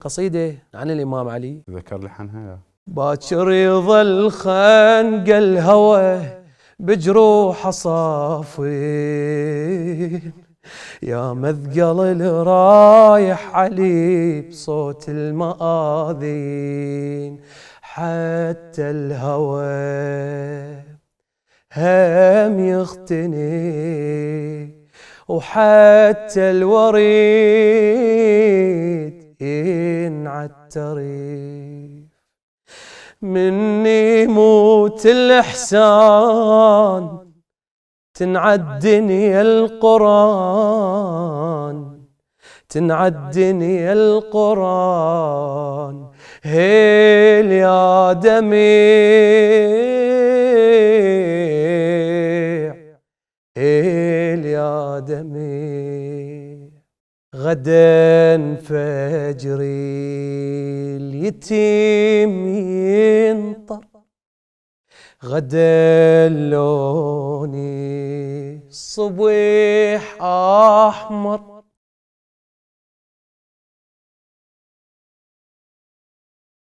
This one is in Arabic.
قصيدة عن الإمام علي. ذكر لحنها يا باكر يظل خنق الهوى بجروح صافين، يا مثقل الرايح علي بصوت المآذين. حتى الهوى هم يختني وحتى الوريد ينعتري، مني موت الإحسان تنعدني القرآن، تنعدني القرآن. هيل يا دميع، هيل يا دميع. غدا فجري اليتيم ينطر، غدا لوني الصبيح أحمر،